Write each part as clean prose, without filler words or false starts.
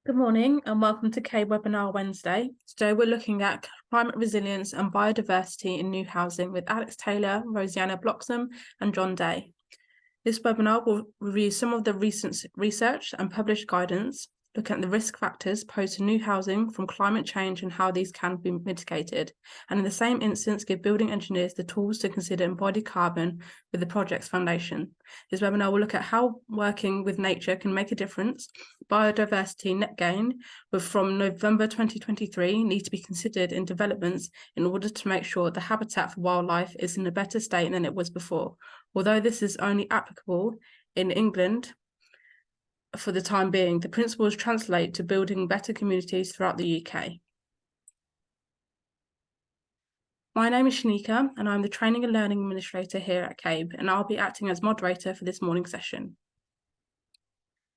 Good morning and welcome to K Webinar Wednesday. Today we're looking at climate resilience and biodiversity in new housing with Alex Taylor, Rosanna Bloxham and John Day. This webinar will review some of the recent research and published guidance, looking at the risk factors posed to new housing from climate change and how these can be mitigated, and in the same instance give building engineers the tools to consider embodied carbon with the project's foundation. This webinar will look at how working with nature can make a difference. Biodiversity net gain from November 2023 need to be considered in developments in order to make sure the habitat for wildlife is in a better state than it was before. Although this is only applicable in England for the time being, the principles translate to building better communities throughout the UK. My name is Shanika and I'm the Training and Learning Administrator here at CABE, and I'll be acting as moderator for this morning's session.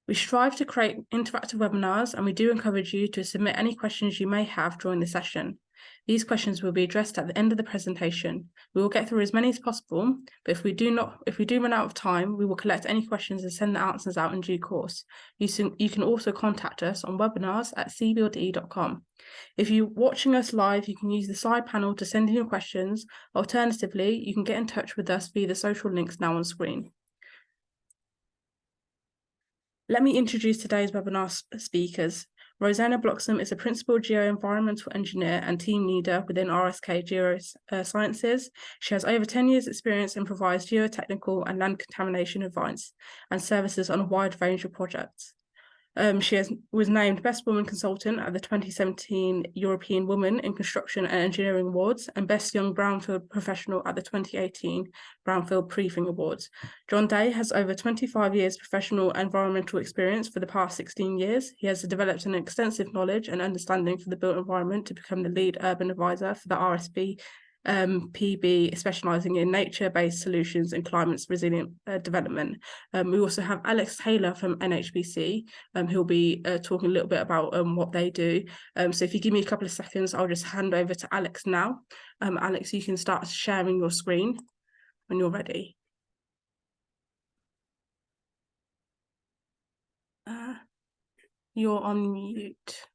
We strive to create interactive webinars and we do encourage you to submit any questions you may have during the session. These questions will be addressed at the end of the presentation. We will get through as many as possible, but if we do run out of time, we will collect any questions and send the answers out in due course. You can also contact us on webinars@cbld.com. If you're watching us live, you can use the side panel to send in your questions. Alternatively, you can get in touch with us via the social links now on screen. Let me introduce today's webinar speakers. Rosanna Bloxham is a Principal Geoenvironmental Engineer and Team Leader within RSK Geosciences. She has over 10 years experience and provides geotechnical and land contamination advice and services on a wide range of projects. She was named Best Woman Consultant at the 2017 European Women in Construction and Engineering Awards and Best Young Brownfield Professional at the 2018 Brownfield Briefing Awards. John Day has over 25 years professional environmental experience for the past 16 years. He has developed an extensive knowledge and understanding for the built environment to become the lead urban advisor for the RSB PB, specialising in nature-based solutions and climate resilient development. We also have Alex Taylor from NHBC, who'll be talking a little bit about what they do. So if you give me a couple of seconds, I'll just hand over to Alex now. Alex, you can start sharing your screen when you're ready. You're on mute.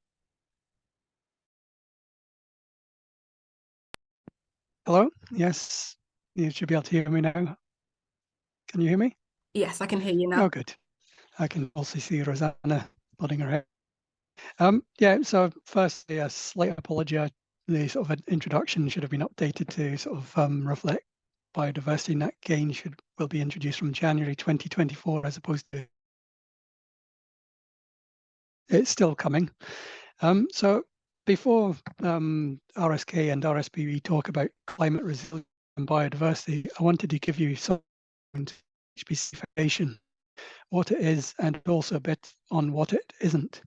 Hello, yes, you should be able to hear me now. Can you hear me? Yes, I can hear you now. Oh, good. I can also see Rosanna nodding her head. Yeah, so firstly, a slight apology. The sort of introduction should have been updated to sort of reflect biodiversity net gain will be introduced from January 2024 as opposed to it's still coming. So before RSK and RSPB talk about climate resilience and biodiversity, I wanted to give you some NHBC Foundation, what it is, and also a bit on what it isn't.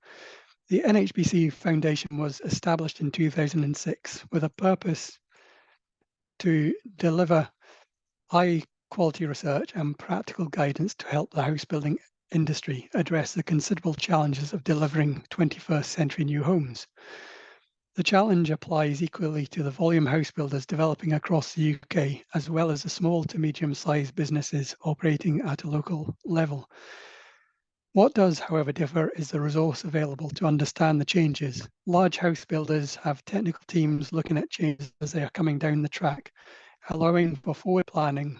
The NHBC Foundation was established in 2006 with a purpose to deliver high quality research and practical guidance to help the house building industry address the considerable challenges of delivering 21st century new homes. The challenge applies equally to the volume house builders developing across the UK, as well as the small to medium-sized businesses operating at a local level. What does, however, differ is the resource available to understand the changes. Large house builders have technical teams looking at changes as they are coming down the track, allowing for forward planning.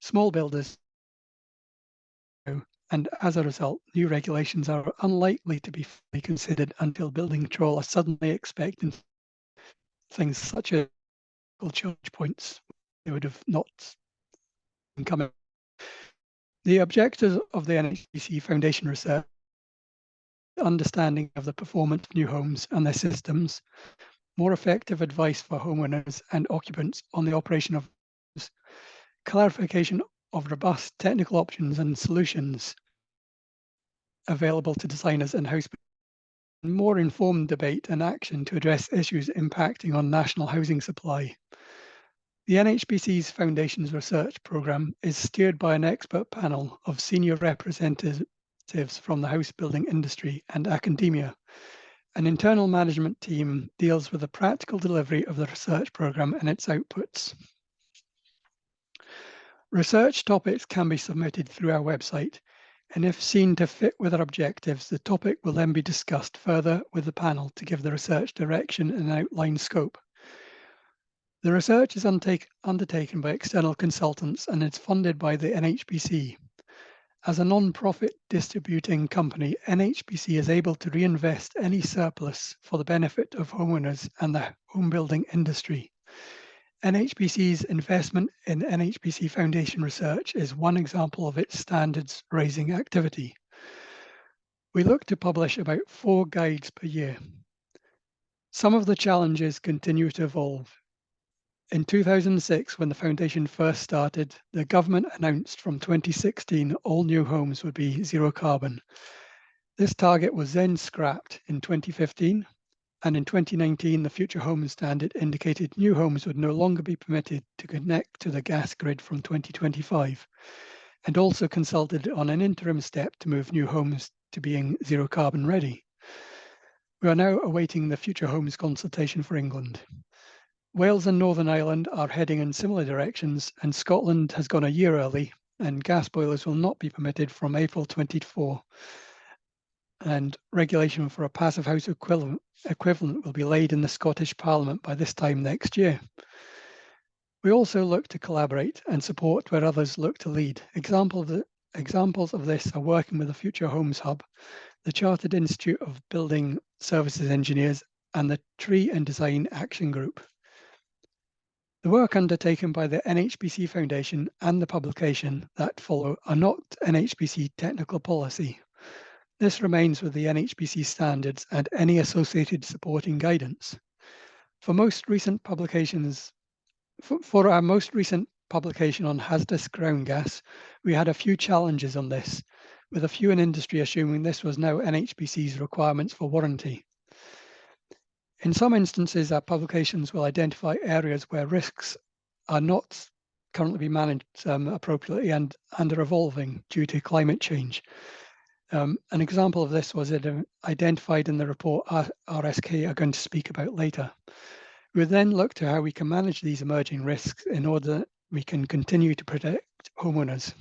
Small builders, and as a result, new regulations are unlikely to be fully considered until building control are suddenly expecting things such as charge points they would have not come. The objectives of the NHBC Foundation research, understanding of the performance of new homes and their systems, more effective advice for homeowners and occupants on the operation of homes, clarification of robust technical options and solutions available to designers and house builders, and more informed debate and action to address issues impacting on national housing supply. The NHBC's Foundation's research programme is steered by an expert panel of senior representatives from the house building industry and academia. An internal management team deals with the practical delivery of the research programme and its outputs. Research topics can be submitted through our website. And if seen to fit with our objectives, the topic will then be discussed further with the panel to give the research direction and outline scope. The research is undertaken by external consultants and is funded by the NHBC. As a non-profit distributing company, NHBC is able to reinvest any surplus for the benefit of homeowners and the home building industry. NHBC's investment in NHBC Foundation research is one example of its standards raising activity. We look to publish about 4 guides per year. Some of the challenges continue to evolve. In 2006, when the foundation first started, the government announced from 2016 all new homes would be zero carbon. This target was then scrapped in 2015, and in 2019, the Future Homes Standard indicated new homes would no longer be permitted to connect to the gas grid from 2025, and also consulted on an interim step to move new homes to being zero carbon ready. We are now awaiting the Future Homes consultation for England. Wales and Northern Ireland are heading in similar directions, and Scotland has gone a year early, and gas boilers will not be permitted from April 24. And regulation for a passive house equivalent will be laid in the Scottish Parliament by this time next year. We also look to collaborate and support where others look to lead. Examples of this are working with the Future Homes Hub, the Chartered Institute of Building Services Engineers, and the Tree and Design Action Group. The work undertaken by the NHBC Foundation and the publication that follow are not NHBC technical policy. This remains with the NHBC standards and any associated supporting guidance. For our most recent publication on hazardous ground gas, we had a few challenges on this, with a few in industry assuming this was now NHBC's requirements for warranty. In some instances, our publications will identify areas where risks are not currently being managed appropriately and are evolving due to climate change. An example of this was identified in the report RSK are going to speak about later. We then look to how we can manage these emerging risks in order that we can continue to protect homeowners.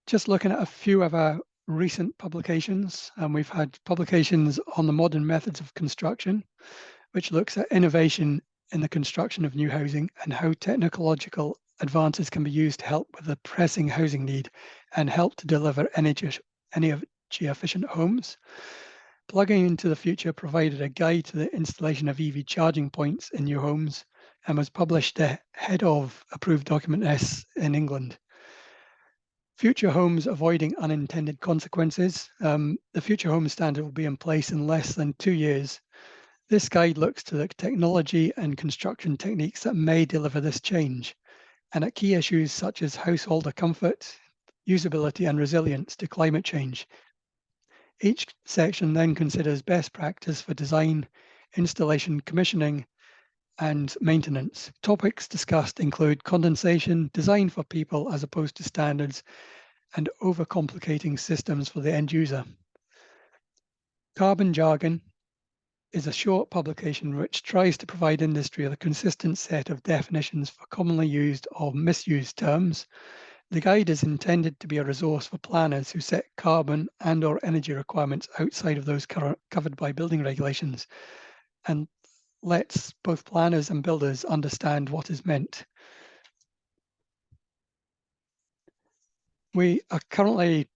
Just looking at a few of our recent publications, we've had publications on the modern methods of construction, which looks at innovation in the construction of new housing and how technological advances can be used to help with the pressing housing need and help to deliver energy efficient homes. Plugging into the Future provided a guide to the installation of EV charging points in new homes and was published ahead of approved document S in England. Future Homes Avoiding Unintended Consequences. The Future Homes Standard will be in place in less than 2 years. This guide looks to the technology and construction techniques that may deliver this change, and at key issues such as householder comfort, usability, and resilience to climate change. Each section then considers best practice for design, installation, commissioning, and maintenance. Topics discussed include condensation, design for people as opposed to standards, and overcomplicating systems for the end user. Carbon Jargon is a short publication which tries to provide industry with a consistent set of definitions for commonly used or misused terms. The guide is intended to be a resource for planners who set carbon and/or energy requirements outside of those covered by building regulations, and lets both planners and builders understand what is meant. We currently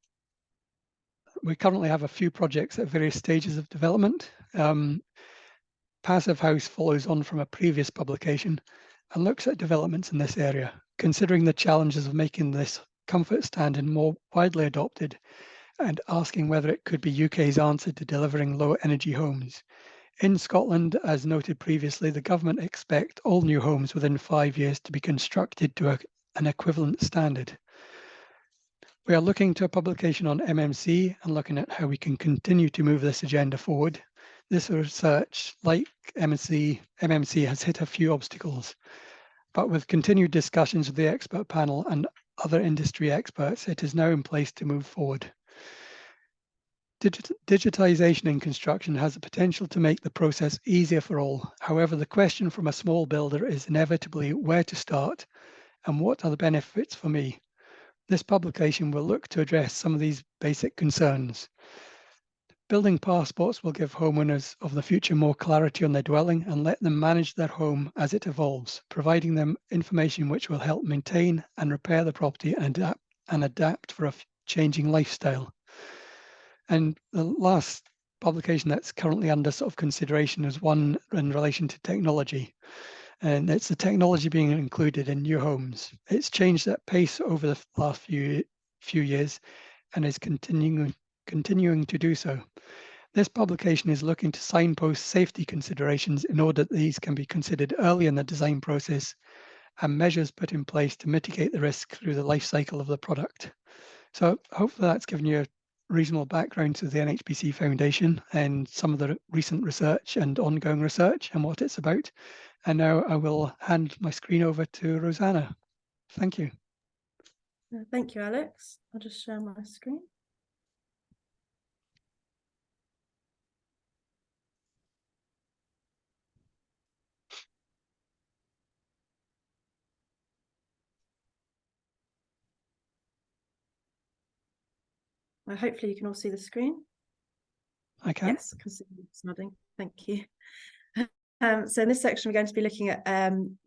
have a few projects at various stages of development. Passive House follows on from a previous publication and looks at developments in this area, considering the challenges of making this comfort standard more widely adopted and asking whether it could be UK's answer to delivering low energy homes. In Scotland, as noted previously, the government expect all new homes within 5 years to be constructed to an equivalent standard. We are looking to a publication on MMC and looking at how we can continue to move this agenda forward. This research, like MMC has hit a few obstacles, but with continued discussions with the expert panel and other industry experts, it is now in place to move forward. Digitization in construction has the potential to make the process easier for all. However, the question from a small builder is inevitably where to start and what are the benefits for me. This publication will look to address some of these basic concerns. Building passports will give homeowners of the future more clarity on their dwelling and let them manage their home as it evolves, providing them information which will help maintain and repair the property and adapt for a changing lifestyle. And the last publication that's currently under sort of consideration is one in relation to technology. And it's the technology being included in new homes. It's changed at pace over the last few years and is continuing to do so. This publication is looking to signpost safety considerations in order that these can be considered early in the design process and measures put in place to mitigate the risk through the life cycle of the product. So hopefully that's given you a reasonable background to the NHBC Foundation and some of the recent research and ongoing research and what it's about. And now I will hand my screen over to Rosanna. Thank you. Thank you, Alex. I'll just share my screen. Well, hopefully you can all see the screen. I can. Yes, I can see you nodding. Thank you. So in this section, we're going to be looking at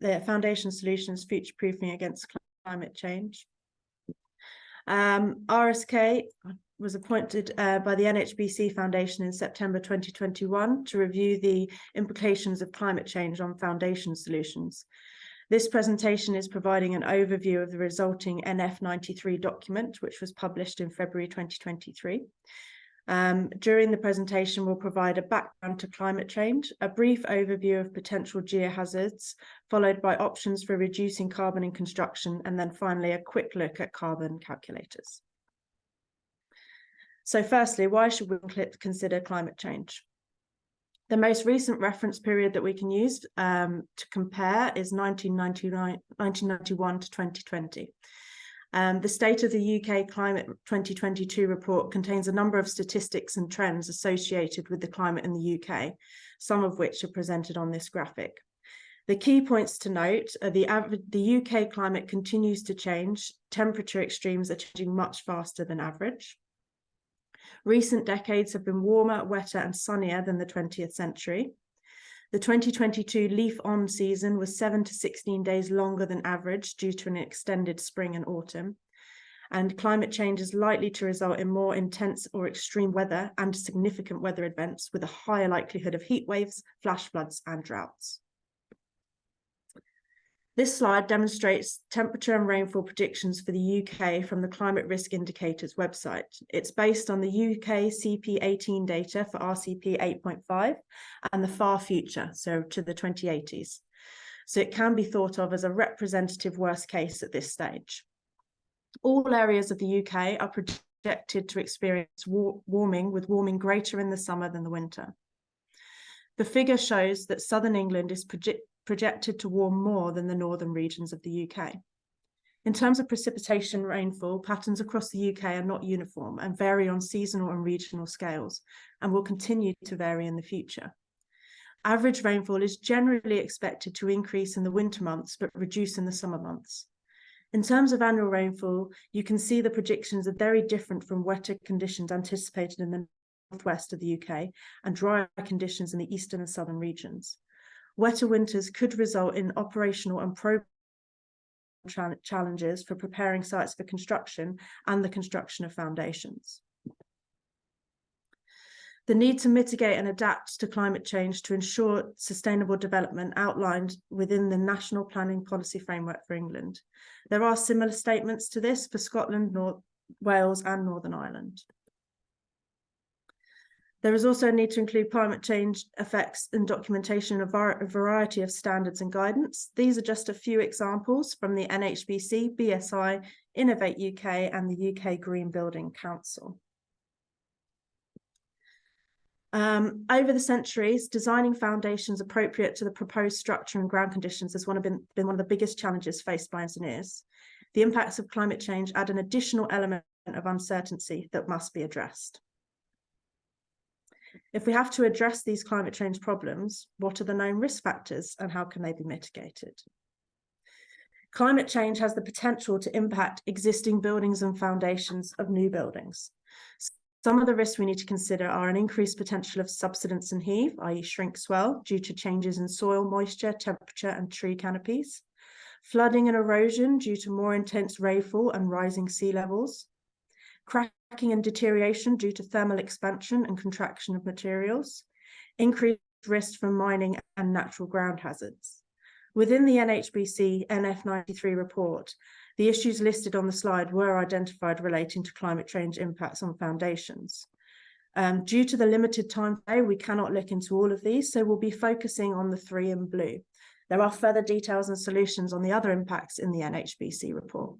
the foundation solutions future-proofing against climate change. RSK was appointed by the NHBC Foundation in September 2021 to review the implications of climate change on foundation solutions. This presentation is providing an overview of the resulting NF93 document, which was published in February 2023. During the presentation, we'll provide a background to climate change, a brief overview of potential geohazards, followed by options for reducing carbon in construction, and then finally a quick look at carbon calculators. So firstly, why should we consider climate change? The most recent reference period that we can use to compare is 1991 to 2020. The State of the UK Climate 2022 report contains a number of statistics and trends associated with the climate in the UK, some of which are presented on this graphic. The key points to note are the UK climate continues to change. Temperature extremes are changing much faster than average. Recent decades have been warmer, wetter, and sunnier than the 20th century. The 2022 leaf-on season was 7 to 16 days longer than average due to an extended spring and autumn. And climate change is likely to result in more intense or extreme weather and significant weather events with a higher likelihood of heat waves, flash floods, and droughts. This slide demonstrates temperature and rainfall predictions for the UK from the Climate Risk Indicators website. It's based on the UK CP18 data for RCP 8.5 and the far future, so to the 2080s. So it can be thought of as a representative worst case at this stage. All areas of the UK are projected to experience warming, with warming greater in the summer than the winter. The figure shows that southern England is projected to warm more than the northern regions of the UK. In terms of precipitation rainfall, patterns across the UK are not uniform and vary on seasonal and regional scales, and will continue to vary in the future. Average rainfall is generally expected to increase in the winter months, but reduce in the summer months. In terms of annual rainfall, you can see the predictions are very different from wetter conditions anticipated in the northwest of the UK and drier conditions in the eastern and southern regions. Wetter winters could result in operational and program challenges for preparing sites for construction and the construction of foundations. The need to mitigate and adapt to climate change to ensure sustainable development outlined within the National Planning Policy Framework for England. There are similar statements to this for Scotland, North Wales, and Northern Ireland. There is also a need to include climate change effects and documentation of a variety of standards and guidance. These are just a few examples from the NHBC, BSI, Innovate UK, and the UK Green Building Council. Over the centuries, designing foundations appropriate to the proposed structure and ground conditions has been one of the biggest challenges faced by engineers. The impacts of climate change add an additional element of uncertainty that must be addressed. If we have to address these climate change problems, what are the known risk factors and how can they be mitigated? Climate change has the potential to impact existing buildings and foundations of new buildings. Some of the risks we need to consider are an increased potential of subsidence and heave, i.e. shrink swell, due to changes in soil moisture, temperature, and tree canopies, flooding and erosion due to more intense rainfall and rising sea levels, cracking and deterioration due to thermal expansion and contraction of materials, increased risk from mining and natural ground hazards. Within the NHBC NF93 report, the issues listed on the slide were identified relating to climate change impacts on foundations. Due to the limited time frame, we cannot look into all of these, so we'll be focusing on the 3 in blue. There are further details and solutions on the other impacts in the NHBC report.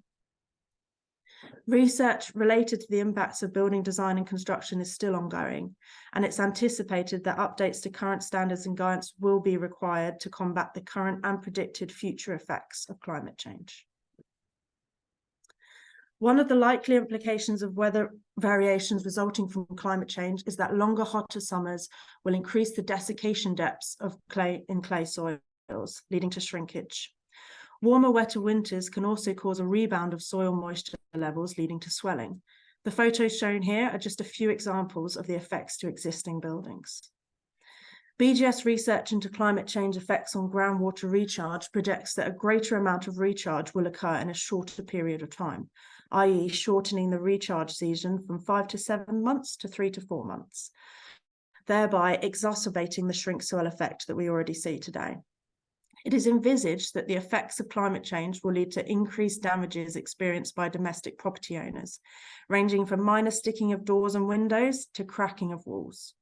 Research related to the impacts of building design and construction is still ongoing, and it's anticipated that updates to current standards and guidance will be required to combat the current and predicted future effects of climate change. One of the likely implications of weather variations resulting from climate change is that longer, hotter summers will increase the desiccation depths of clay soils, leading to shrinkage. Warmer, wetter winters can also cause a rebound of soil moisture levels, leading to swelling. The photos shown here are just a few examples of the effects to existing buildings. BGS research into climate change effects on groundwater recharge predicts that a greater amount of recharge will occur in a shorter period of time, i.e. shortening the recharge season from 5 to 7 months to 3 to 4 months, thereby exacerbating the shrink soil effect that we already see today. It is envisaged that the effects of climate change will lead to increased damages experienced by domestic property owners, ranging from minor sticking of doors and windows to cracking of walls.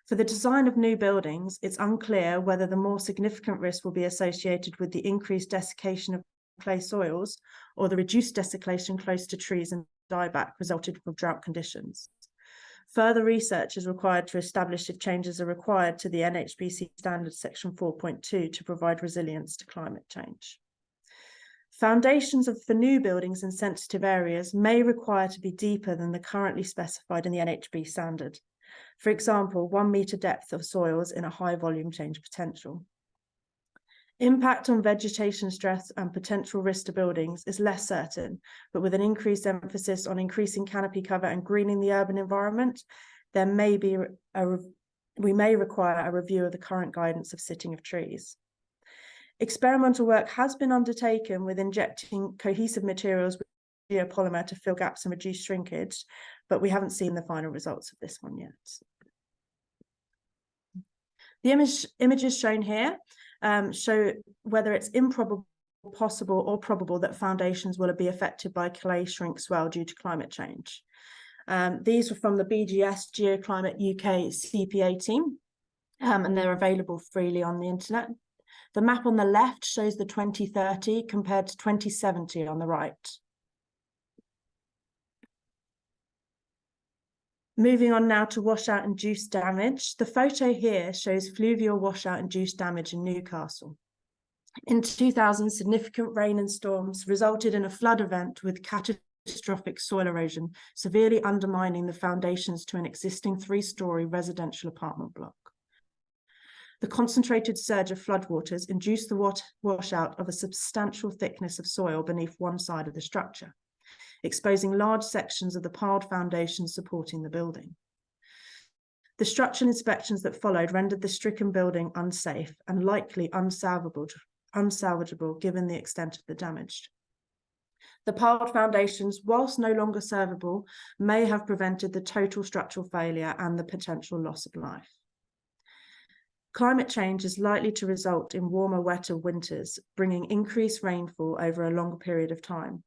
For the design of new buildings, it's unclear whether the more significant risk will be associated with the increased desiccation of clay soils or the reduced desiccation close to trees and dieback resulting from drought conditions. Further research is required to establish if changes are required to the NHBC standard section 4.2 to provide resilience to climate change. Foundations for new buildings in sensitive areas may require to be deeper than the currently specified in the NHB standard. For example, 1 metre depth of soils in a high volume change potential. Impact on vegetation stress and potential risk to buildings is less certain, but with an increased emphasis on increasing canopy cover and greening the urban environment, we may require a review of the current guidance of sitting of trees. Experimental work has been undertaken with injecting cohesive materials with geopolymer to fill gaps and reduce shrinkage, but we haven't seen the final results of this one yet. The images shown here show whether it's improbable, possible, or probable that foundations will be affected by clay shrink swell due to climate change. These were from the BGS Geoclimate UK CPA team, and they're available freely on the internet. The map on the left shows the 2030 compared to 2070 on the right. Moving on now to washout-induced damage. The photo here shows fluvial washout-induced damage in Newcastle. In 2000, significant rain and storms resulted in a flood event with catastrophic soil erosion, severely undermining the foundations to an existing 3-storey residential apartment block. The concentrated surge of floodwaters induced the washout of a substantial thickness of soil beneath one side of the structure, exposing large sections of the piled foundations supporting the building. The structural inspections that followed rendered the stricken building unsafe and likely unsalvageable given the extent of the damage. The piled foundations, whilst no longer servable, may have prevented the total structural failure and the potential loss of life. Climate change is likely to result in warmer, wetter winters, bringing increased rainfall over a longer period of time.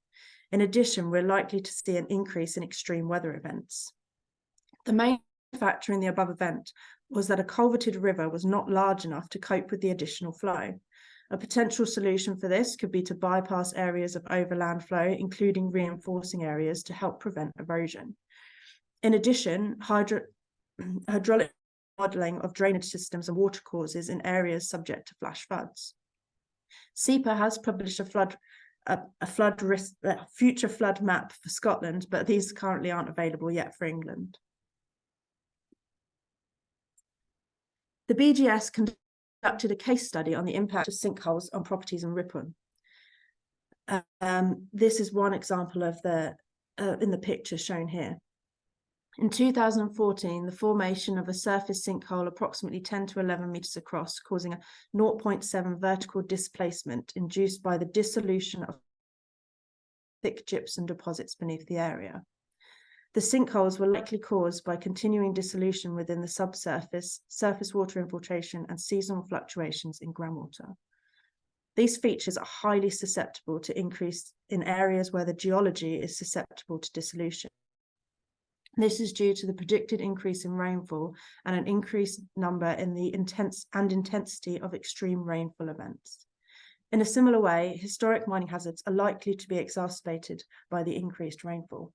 In addition, we're likely to see an increase in extreme weather events. The main factor in the above event was that a culverted river was not large enough to cope with the additional flow. A potential solution for this could be to bypass areas of overland flow, including reinforcing areas to help prevent erosion. In addition, hydraulic modelling of drainage systems and water courses in areas subject to flash floods. SEPA has published a flood risk, future flood map for Scotland, but these currently aren't available yet for England. The BGS conducted a case study on the impact of sinkholes on properties in Ripon. This is one example of the in the picture shown here. In 2014, the formation of a surface sinkhole approximately 10 to 11 meters across, causing a 0.7 vertical displacement induced by the dissolution of thick gypsum deposits beneath the area. The sinkholes were likely caused by continuing dissolution within the subsurface, surface water infiltration, and seasonal fluctuations in groundwater. These features are highly susceptible to increase in areas where the geology is susceptible to dissolution. This is due to the predicted increase in rainfall and an increased number in the intensity of extreme rainfall events. In a similar way, historic mining hazards are likely to be exacerbated by the increased rainfall.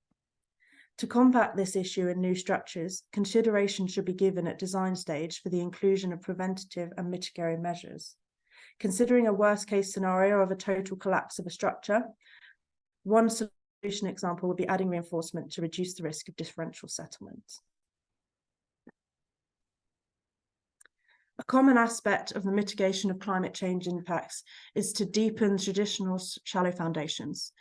To combat this issue in new structures, consideration should be given at design stage for the inclusion of preventative and mitigating measures. Considering a worst-case scenario of a total collapse of a structure, one solution example would be adding reinforcement to reduce the risk of differential settlements. A common aspect of the mitigation of climate change impacts is to deepen traditional shallow foundations.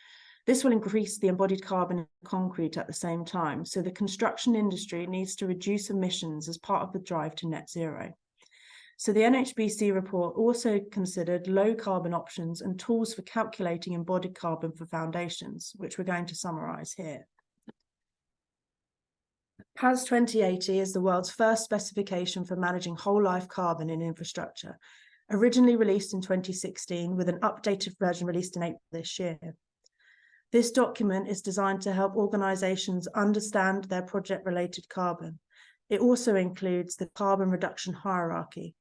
This will increase the embodied carbon in concrete at the same time, so the construction industry needs to reduce emissions as part of the drive to net zero. So the NHBC report also considered low carbon options and tools for calculating embodied carbon for foundations, which we're going to summarise here. PAS 2080 is the world's first specification for managing whole life carbon in infrastructure, originally released in 2016 with an updated version released in April this year. This document is designed to help organisations understand their project-related carbon. It also includes the carbon reduction hierarchy,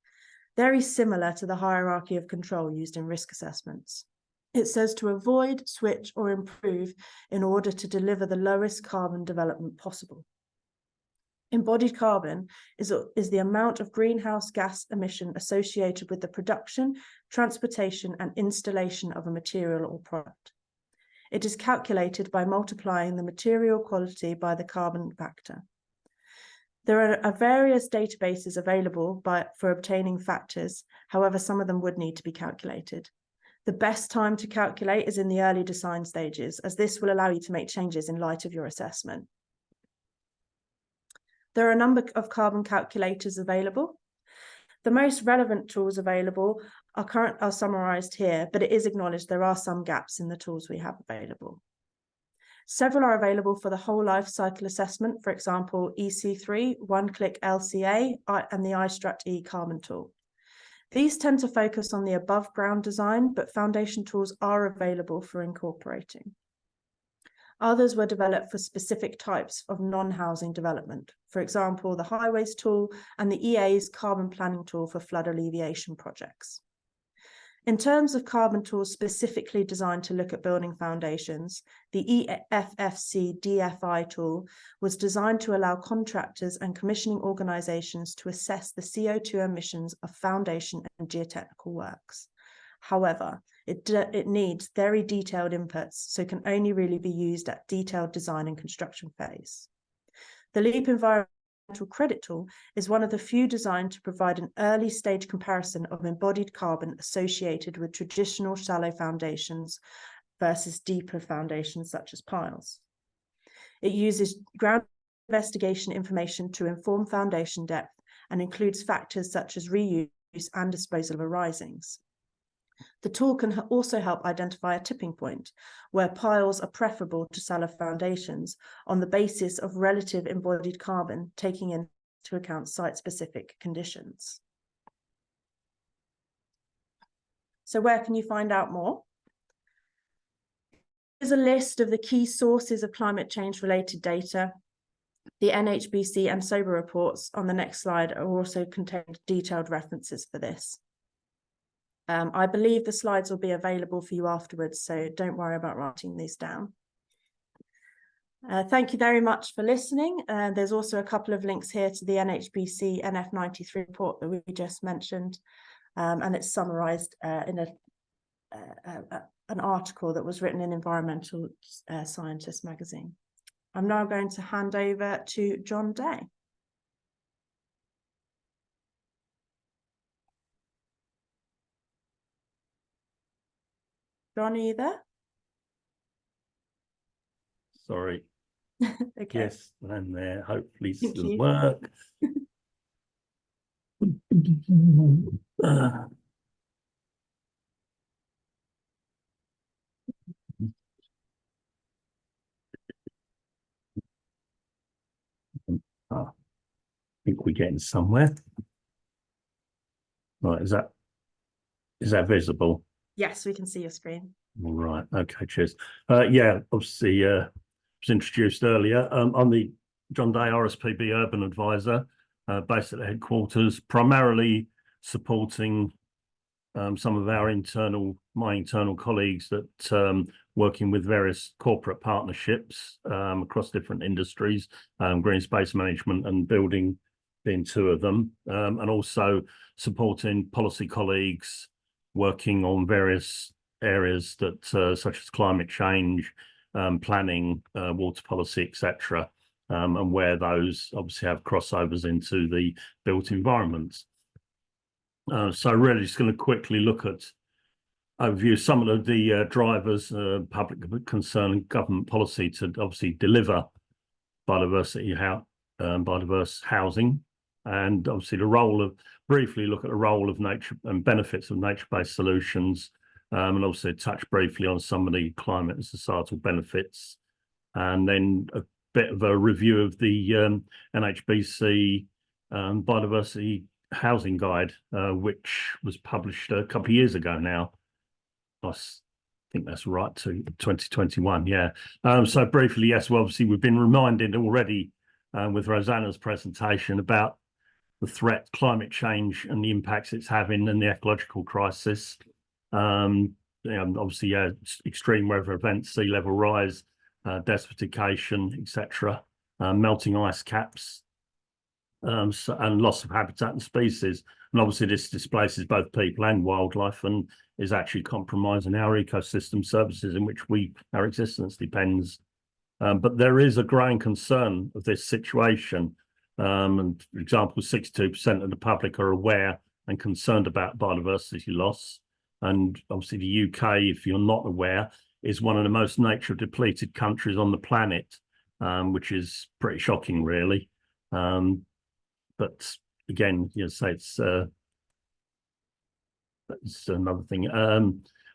very similar to the hierarchy of control used in risk assessments. It says to avoid, switch, or improve in order to deliver the lowest carbon development possible. Embodied carbon is the amount of greenhouse gas emission associated with the production, transportation, and installation of a material or product. It is calculated by multiplying the material quality by the carbon factor. There are various databases available for obtaining factors. However, some of them would need to be calculated. The best time to calculate is in the early design stages, as this will allow you to make changes in light of your assessment. There are a number of carbon calculators available. The most relevant tools available are summarised here, but it is acknowledged there are some gaps in the tools we have available. Several are available for the whole life cycle assessment, for example, EC3, One-Click LCA, and the iStruct-E carbon tool. These tend to focus on the above ground design, but foundation tools are available for incorporating. Others were developed for specific types of non-housing development, for example, the highways tool and the EA's carbon planning tool for flood alleviation projects. In terms of carbon tools specifically designed to look at building foundations, the EFFC DFI tool was designed to allow contractors and commissioning organisations to assess the CO2 emissions of foundation and geotechnical works. However, it needs very detailed inputs, so can only really be used at detailed design and construction phase. The LEAP Environmental Credit Tool is one of the few designed to provide an early stage comparison of embodied carbon associated with traditional shallow foundations versus deeper foundations such as piles. It uses ground investigation information to inform foundation depth and includes factors such as reuse and disposal of arisings. The tool can also help identify a tipping point where piles are preferable to shallow foundations on the basis of relative embodied carbon, taking into account site-specific conditions. So where can you find out more? Here's a list of the key sources of climate change-related data. The NHBC and SOBR reports on the next slide are also contained detailed references for this. I believe the slides will be available for you afterwards, so don't worry about writing these down. Thank you very much for listening. There's also a couple of links here to the NHBC NF93 report that we just mentioned, and it's summarised in an article that was written in Environmental Scientist magazine. I'm now going to hand over to John Day. John, are you there? Sorry. Okay. Yes, I'm there. Hopefully Thank it'll you. work. I think we're getting somewhere. Right, is that visible? Yes, we can see your screen. All right. Okay. Cheers. Yeah. Obviously, was introduced earlier. I'm the John Day RSPB Urban Advisor, based at the headquarters, primarily supporting some of my internal colleagues that working with various corporate partnerships across different industries, green space management and building being two of them, and also supporting policy colleagues working on various areas that such as climate change, planning, water policy, etc., and where those obviously have crossovers into the built environments. So really just going to quickly look at overview some of the drivers, public concern and government policy to obviously deliver biodiverse housing, and obviously briefly look at the role of nature and benefits of nature-based solutions, and also touch briefly on some of the climate and societal benefits, and then a bit of a review of the NHBC biodiversity housing guide, which was published a couple of years ago now. I think that's right, to 2021. Yeah. So briefly, yes, well, obviously we've been reminded already with Rosanna's presentation about the threat, climate change, and the impacts it's having, and the ecological crisis. Obviously, extreme weather events, sea level rise, desertification, etc., melting ice caps, and loss of habitat and species. And obviously this displaces both people and wildlife and is actually compromising our ecosystem services in which our existence depends. But there is a growing concern of this situation. And for example, 62% of the public are aware and concerned about biodiversity loss. And obviously the UK, if you're not aware, is one of the most nature depleted countries on the planet, which is pretty shocking, really. But again, say it's that's another thing.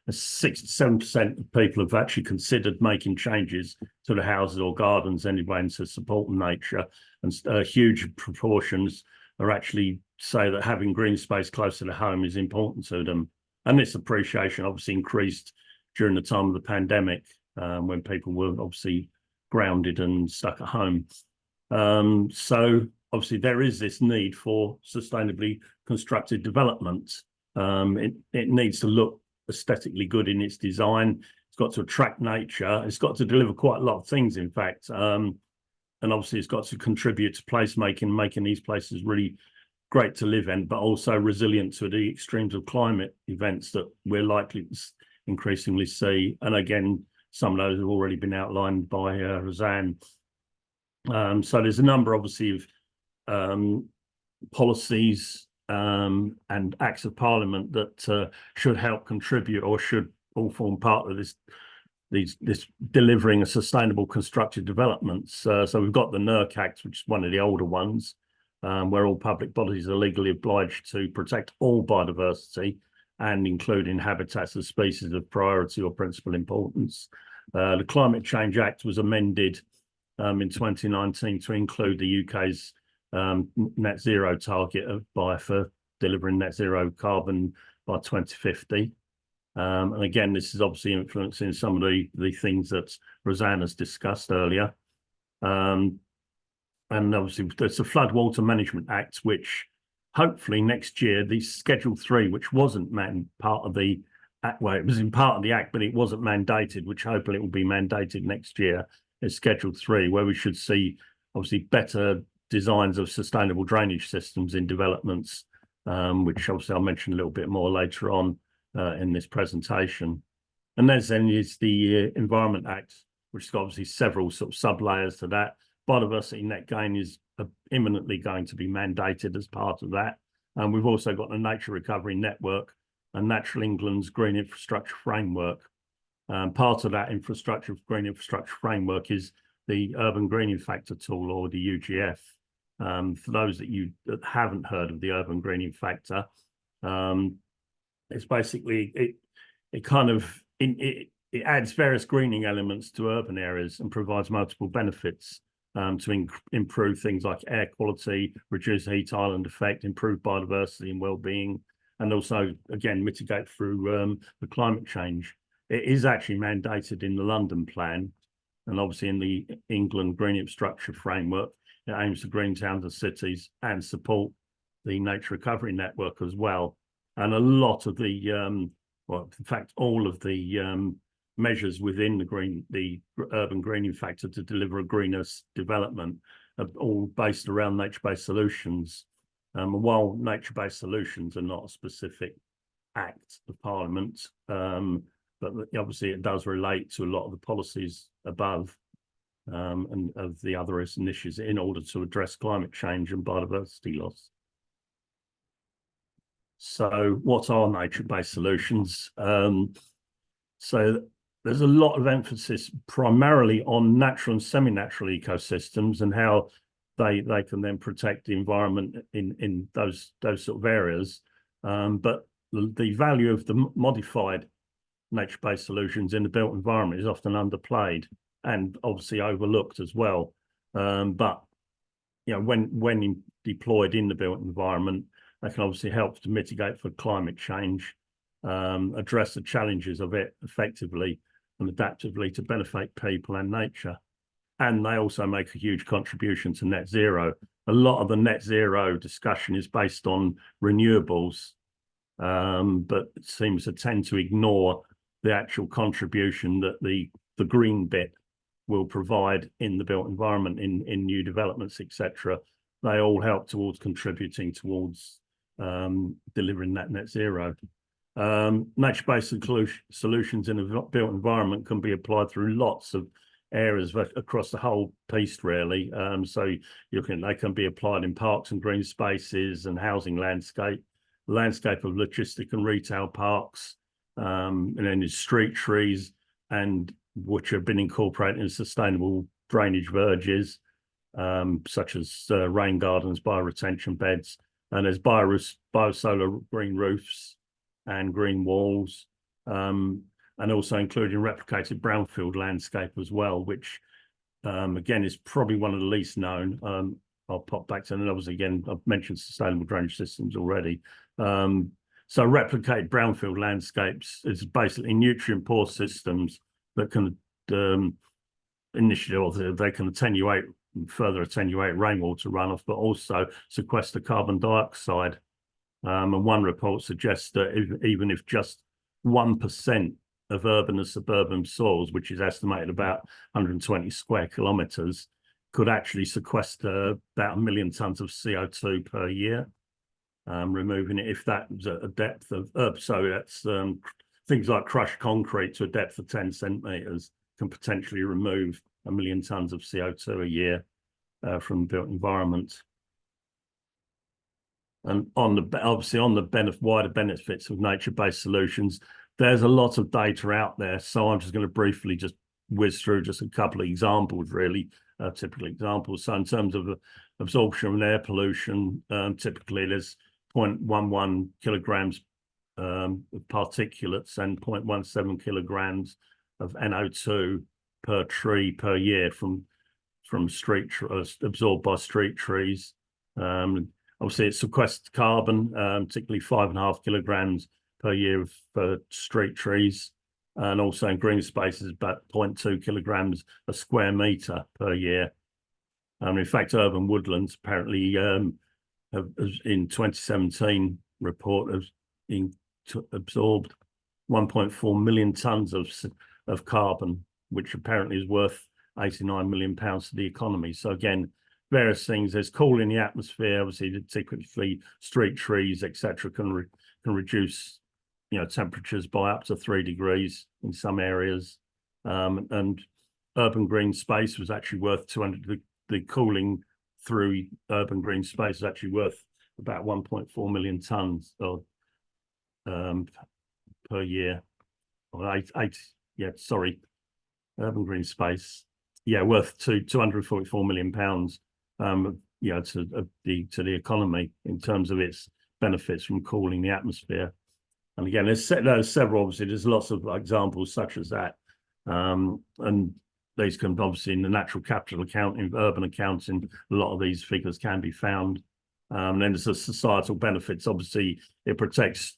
67% of people have actually considered making changes to the houses or gardens anyway, and to support nature. And huge proportions are actually say that having green space closer to home is important to them. And this appreciation obviously increased during the time of the pandemic, when people were obviously grounded and stuck at home. So obviously there is this need for sustainably constructed development. It needs to look aesthetically good in its design. It's got to attract nature. It's got to deliver quite a lot of things, in fact. And obviously it's got to contribute to placemaking, making these places really great to live in, but also resilient to the extremes of climate events that we're likely to increasingly see. And again, some of those have already been outlined by Roseanne. So there's a number, obviously, of policies and acts of parliament that should help contribute, or should all form part of this delivering a sustainable constructed developments. So we've got the NERC Act, which is one of the older ones, where all public bodies are legally obliged to protect all biodiversity, and including habitats of species of priority or principal importance. The Climate Change Act was amended in 2019 to include the UK's net zero target for delivering net zero carbon by 2050. And again, this is obviously influencing some of the things that Rosanna's discussed earlier. And obviously there's the Floodwater Management Act, which hopefully next year, the Schedule 3, which wasn't part of the act, well, it was in part of the act, but it wasn't mandated, which hopefully it will be mandated next year, is Schedule 3, where we should see obviously better designs of sustainable drainage systems in developments, which obviously I'll mention a little bit more later on in this presentation. And then is the Environment Act, which has got obviously several sort of sub-layers to that. Biodiversity net gain is imminently going to be mandated as part of that. And we've also got the Nature Recovery Network and Natural England's Green Infrastructure Framework, Part of that green infrastructure framework is the Urban Greening Factor tool, or the UGF. For those that haven't heard of the Urban Greening Factor, it's basically it adds various greening elements to urban areas and provides multiple benefits to improve things like air quality, reduce heat island effect, improve biodiversity and well-being, and also, again, mitigate through the climate change. It is actually mandated in the London plan, and obviously in the England Green Infrastructure Framework. It aims to green towns and cities and support the nature recovery network as well. And a lot of the, well, in fact, all of the measures within the urban greening factor to deliver a greener development are all based around nature-based solutions. While nature-based solutions are not a specific act of Parliament, but obviously it does relate to a lot of the policies above and of the other initiatives in order to address climate change and biodiversity loss. So what are nature-based solutions? So there's a lot of emphasis primarily on natural and semi-natural ecosystems and how they can then protect the environment in those sort of areas. But the value of the modified nature-based solutions in the built environment is often underplayed and obviously overlooked as well. But you know, when deployed in the built environment, they can obviously help to mitigate for climate change, address the challenges of it effectively and adaptively to benefit people and nature. And they also make a huge contribution to net zero. A lot of the net zero discussion is based on renewables, but it seems to tend to ignore the actual contribution that the green bit will provide in the built environment, in new developments, etc. They all help towards contributing towards delivering that net zero. Nature-based solutions in a built environment can be applied through lots of areas across the whole piece, really. So they can be applied in parks and green spaces and housing landscape of logistic and retail parks, and then street trees, and which have been incorporated in sustainable drainage verges, such as rain gardens, bioretention beds, and there's biosolar green roofs and green walls, and also including replicated brownfield landscape as well, which again is probably one of the least known. I'll pop back to, and obviously again I've mentioned sustainable drainage systems already. So replicate brownfield landscapes is basically nutrient poor systems that can initially, they can further attenuate rainwater runoff, but also sequester carbon dioxide. And one report suggests that even if just 1% of urban and suburban soils, which is estimated about 120 square kilometres, could actually sequester about 1 million tonnes of CO2 per year, removing it if that's at a depth of, so that's things like crushed concrete to a depth of 10 centimetres can potentially remove 1 million tonnes of CO2 a year from the built environment. And obviously on the wider benefits of nature-based solutions, there's a lot of data out there. So I'm just going to briefly just whiz through just a couple of examples, really, typical examples. So in terms of absorption and air pollution, typically there's 0.11 kilograms of particulates and 0.17 kilograms of NO2 per tree per year from absorbed by street trees. Obviously, it sequesters carbon, particularly 5.5 kilograms per year for street trees, and also in green spaces, about 0.2 kilograms a square metre per year. In fact, urban woodlands apparently have, in 2017 report, has absorbed 1.4 million tonnes of carbon, which apparently is worth £89 million to the economy. So again, various things. There's cool in the atmosphere. Obviously, typically street trees, etc., can reduce, temperatures by up to 3 degrees in some areas. And urban green space was actually worth 200. The cooling through urban green space is actually worth about 1.4 million tonnes per year, or urban green space, worth £244 million, to the economy in terms of its benefits from cooling the atmosphere. And again, there's several, obviously, there's lots of examples such as that. And these can obviously in the natural capital accounting, urban accounting, a lot of these figures can be found. And then there's the societal benefits. Obviously, it protects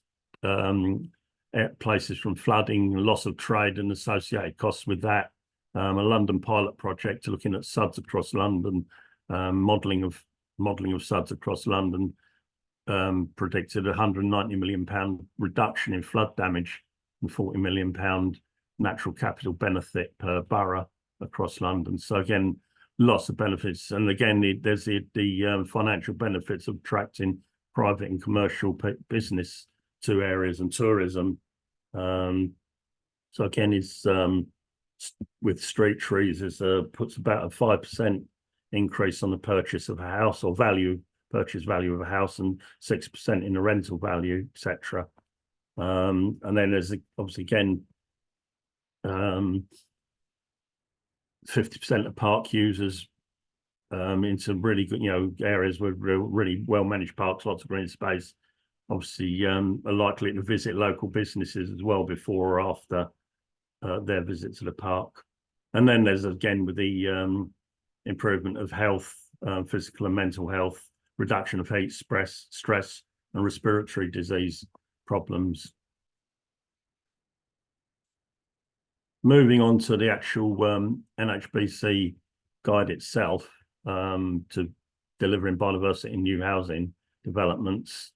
places from flooding, loss of trade and associated costs with that. A London pilot project looking at SUDs across London, modelling of SUDs across London, predicted £190 million reduction in flood damage and £40 million natural capital benefit per borough across London. So again, lots of benefits. And again, there's the financial benefits of attracting private and commercial business to areas and tourism. So again, it's with street trees, puts about a 5% increase on the purchase of a house or purchase value of a house, and 6% in the rental value, etc. And then there's obviously again 50% of park users into really good, areas with really well managed parks, lots of green space. Obviously, are likely to visit local businesses as well before or after their visit to the park. And then there's again with the improvement of health, physical and mental health, reduction of heat, stress and respiratory disease problems. Moving on to the actual NHBC guide itself, to delivering biodiversity in new housing developments.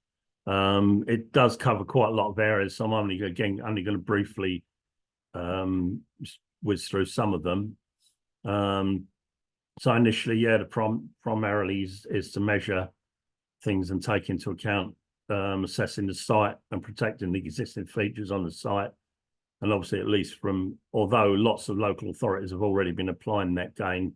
It does cover quite a lot of areas, so I'm only going to briefly whiz through some of them. So initially, the primarily is to measure things and take into account assessing the site and protecting the existing features on the site. And obviously, at least although lots of local authorities have already been applying net gain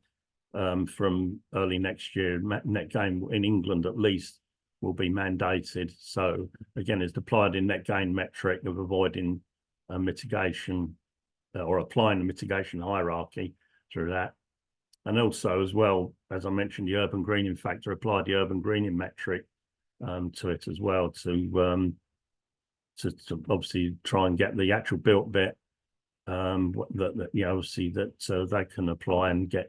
from early next year, net gain in England at least will be mandated. So again, it's applied in net gain metric of avoiding mitigation or applying the mitigation hierarchy through that. And also, as well, as I mentioned, the urban greening factor, applied the urban greening metric to it as well to obviously try and get the actual built bit obviously that they can apply and get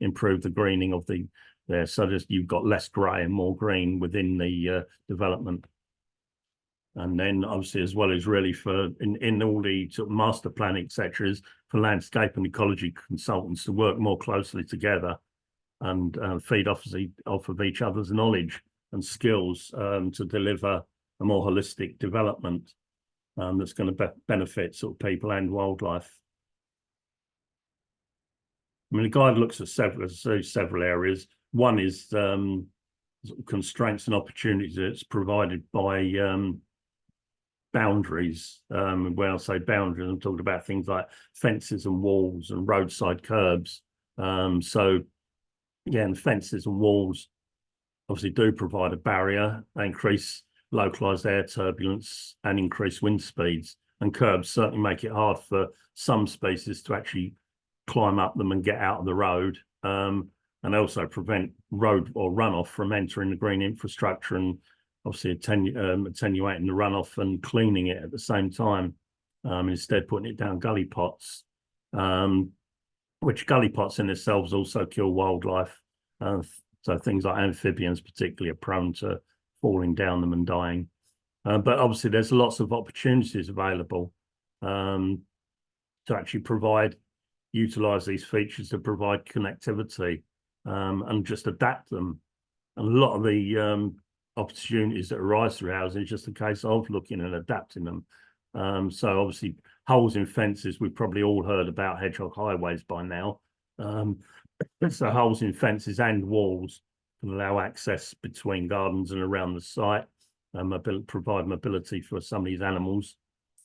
improve the greening of there, so that you've got less grey and more green within the development. And then obviously, as well as really for in all the sort of master planning, etc., is for landscape and ecology consultants to work more closely together and feed off of each other's knowledge and skills to deliver a more holistic development that's going to benefit sort of people and wildlife. I mean, the guide looks at several areas. One is constraints and opportunities that's provided by boundaries. When I say boundaries, I'm talking about things like fences and walls and roadside curbs. So again, fences and walls obviously do provide a barrier. They increase localized air turbulence and increase wind speeds, and curbs certainly make it hard for some species to actually climb up them and get out of the road, and also prevent road or runoff from entering the green infrastructure, and obviously attenuating the runoff and cleaning it at the same time, instead putting it down gully pots, which gully pots in themselves also kill wildlife. So things like amphibians particularly are prone to falling down them and dying. But obviously there's lots of opportunities available to actually utilize these features to provide connectivity and just adapt them. And a lot of the opportunities that arise through housing is just a case of looking and adapting them. So obviously holes in fences, we've probably all heard about hedgehog highways by now. So holes in fences and walls can allow access between gardens and around the site, provide mobility for some of these animals.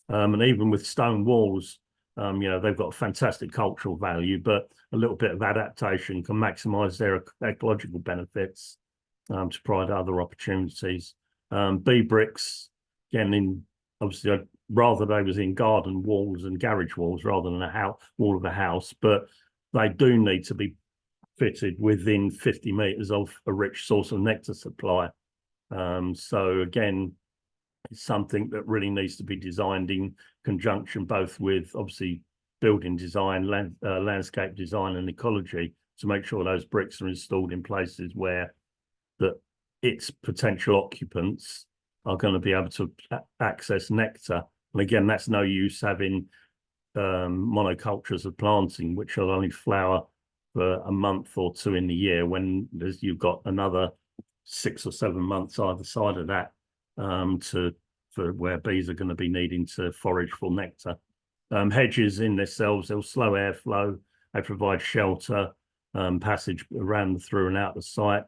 And even with stone walls, they've got fantastic cultural value, but a little bit of adaptation can maximise their ecological benefits to provide other opportunities. Bee bricks, again, obviously rather they was in garden walls and garage walls rather than a wall of a house, but they do need to be fitted within 50 meters of a rich source of nectar supply. So again, it's something that really needs to be designed in conjunction both with obviously building design, landscape design and ecology to make sure those bricks are installed in places where its potential occupants are going to be able to access nectar. And again, that's no use having monocultures of planting, which will only flower for a month or two in the year when you've got another 6 or 7 months either side of that for where bees are going to be needing to forage for nectar. Hedges in themselves, they'll slow airflow, they provide shelter, passage around, through and out the site.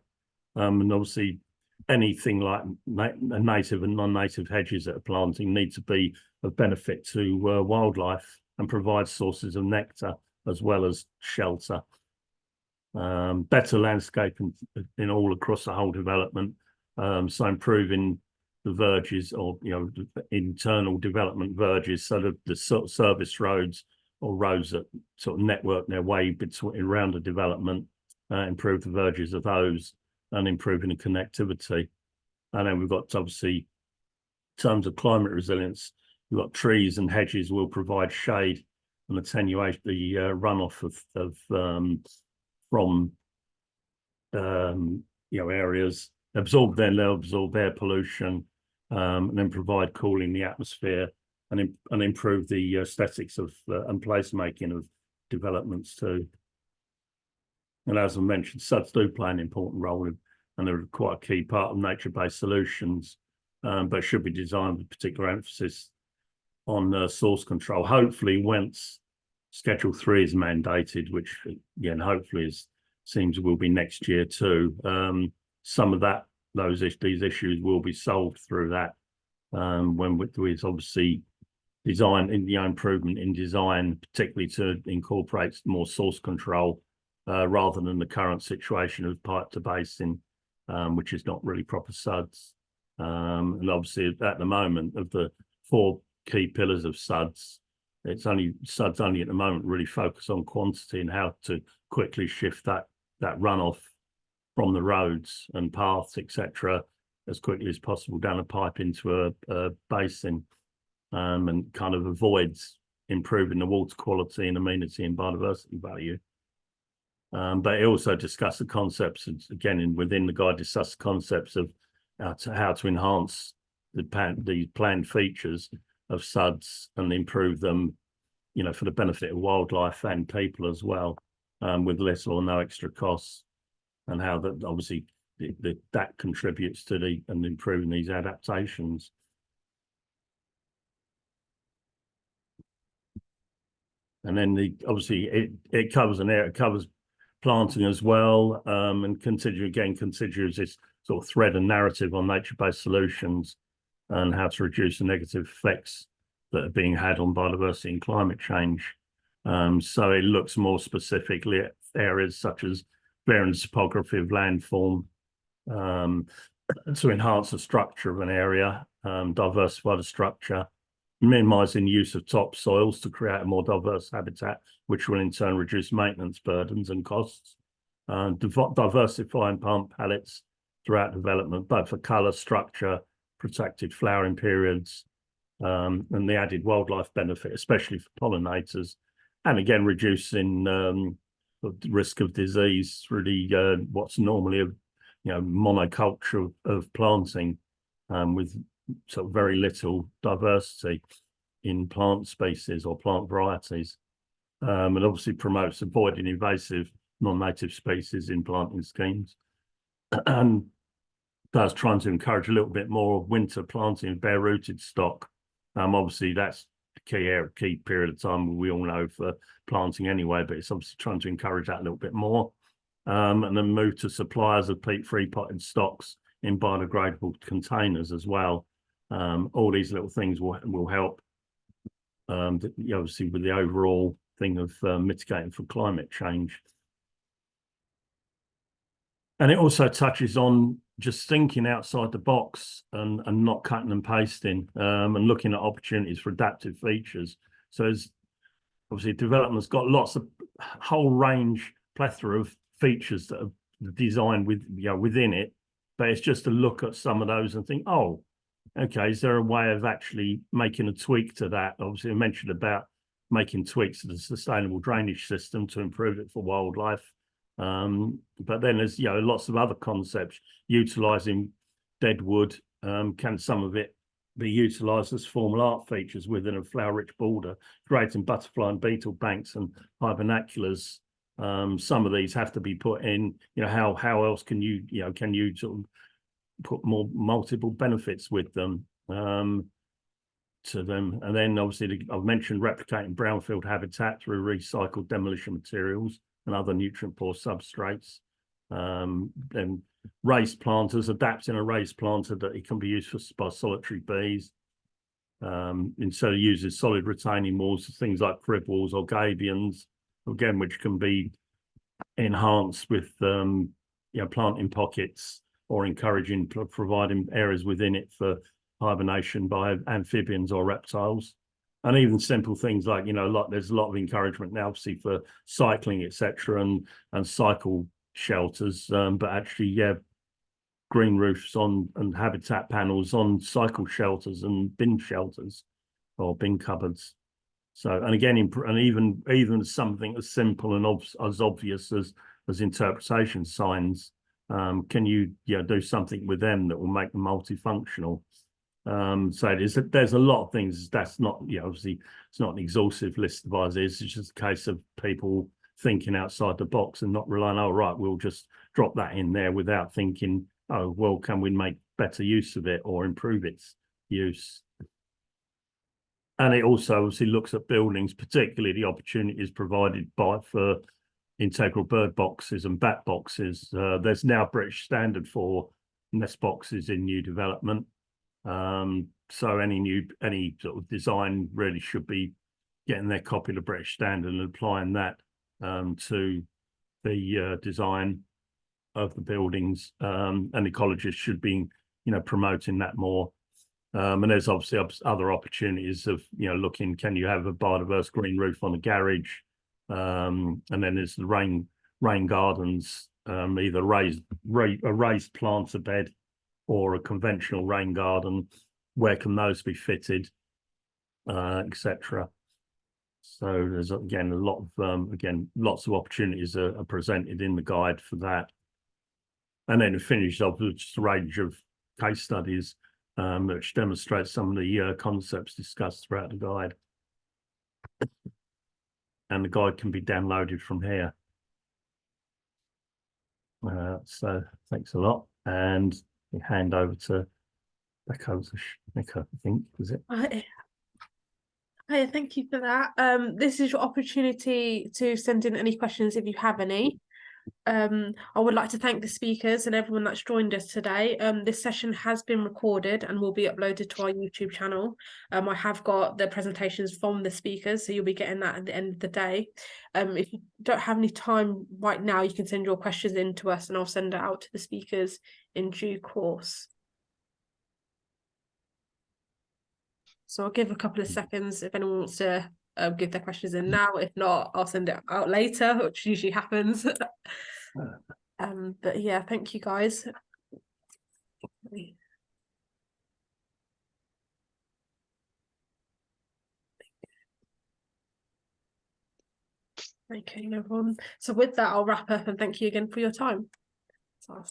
And obviously anything like native and non-native hedges that are planting need to be of benefit to wildlife and provide sources of nectar as well as shelter. Better landscaping in all across the whole development, so improving the verges or internal development verges, so that the sort of service roads or roads that sort of network their way between around the development, improve the verges of those and improving the connectivity. And then we've got, obviously, in terms of climate resilience, we've got trees and hedges will provide shade and attenuate the runoff from areas, they'll absorb air pollution, and then provide cooling in the atmosphere and improve the aesthetics of and placemaking of developments too. And as I mentioned, SUDs do play an important role and they're quite a key part of nature-based solutions, but should be designed with particular emphasis on source control. Hopefully, once Schedule 3 is mandated, which again hopefully seems will be next year too, some of these issues will be solved through that. When with obviously design in the improvement in design, particularly to incorporate more source control rather than the current situation of pipe to basin, which is not really proper SUDs. And obviously at the moment, of the 4 key pillars of SUDs, SUDs only at the moment really focus on quantity and how to quickly shift that runoff from the roads and paths, etc., as quickly as possible down a pipe into a basin, and kind of avoids improving the water quality and amenity and biodiversity value. But it also discussed the concepts, again, within the guide, discussed the concepts of how to enhance the planned features of SUDs and improve them, for the benefit of wildlife and people as well, with little or no extra costs, and how that obviously that contributes to and improving these adaptations. And then obviously it covers planting as well, and considers this sort of thread and narrative on nature-based solutions and how to reduce the negative effects that are being had on biodiversity and climate change. So it looks more specifically at areas such as variance topography of landform, to enhance the structure of an area, diversify the structure, minimizing use of topsoils to create a more diverse habitat, which will in turn reduce maintenance burdens and costs, diversifying plant palettes throughout development, both for colour, structure, protected flowering periods, and the added wildlife benefit, especially for pollinators, and again reducing the risk of disease through the what's normally a monoculture of planting, with sort of very little diversity in plant species or plant varieties, and obviously promotes avoiding invasive non-native species in planting schemes, and does trying to encourage a little bit more winter planting of bare-rooted stock. Obviously that's the key period of time we all know for planting anyway, but it's obviously trying to encourage that a little bit more, and then move to suppliers of peat-free potted stocks in biodegradable containers as well. All these little things will help, obviously, with the overall thing of mitigating for climate change. And it also touches on just thinking outside the box and not cutting and pasting, and looking at opportunities for adaptive features. So as obviously development's got lots of whole range, plethora of features that are designed with, within it, but it's just to look at some of those and think, oh, okay, is there a way of actually making a tweak to that? Obviously I mentioned about making tweaks to the sustainable drainage system to improve it for wildlife. But then there's lots of other concepts utilizing dead wood. Can some of it be utilized as formal art features within a flower-rich border, creating butterfly and beetle banks and hibernaculars? Some of these have to be put in. How else can you sort of put more multiple benefits with them to them? And then obviously I've mentioned replicating brownfield habitat through recycled demolition materials and other nutrient poor substrates. Then raised planters, adapting a raised planter that it can be used by solitary bees. Instead of using solid retaining walls, things like crib walls or gabions, again, which can be enhanced with planting pockets or encouraging providing areas within it for hibernation by amphibians or reptiles. And even simple things like, there's a lot of encouragement now, obviously, for cycling, etc., and cycle shelters, but actually, green roofs on and habitat panels on cycle shelters and bin shelters or bin cupboards. So, and again, and even something as simple and as obvious as interpretation signs, can you do something with them that will make them multifunctional? So there's a lot of things. That's not, obviously it's not an exhaustive list of ideas. It's just a case of people thinking outside the box and not relying, oh, right, we'll just drop that in there without thinking, oh, well, can we make better use of it or improve its use? And it also obviously looks at buildings, particularly the opportunities provided for integral bird boxes and bat boxes. There's now a British standard for nest boxes in new development. So any sort of design really should be getting their copy of the British standard and applying that to the design of the buildings, and ecologists should be promoting that more. And there's obviously other opportunities of looking, can you have a biodiverse green roof on a garage? And then there's the rain gardens, either a raised planter bed or a conventional rain garden. Where can those be fitted, etc. So there's again a lot of lots of opportunities are presented in the guide for that. And then it finished off with just a range of case studies which demonstrate some of the concepts discussed throughout the guide. And the guide can be downloaded from here. So thanks a lot, and we hand over to Becca, I think, is it? Hi, thank you for that. This is your opportunity to send in any questions if you have any. I would like to thank the speakers and everyone that's joined us today. This session has been recorded and will be uploaded to our YouTube channel. I have got the presentations from the speakers, so you'll be getting that at the end of the day. If you don't have any time right now, you can send your questions in to us and I'll send it out to the speakers in due course. So I'll give a couple of seconds if anyone wants to give their questions in now. If not, I'll send it out later, which usually happens. But yeah, thank you guys. Okay, everyone. So with that, I'll wrap up and thank you again for your time. So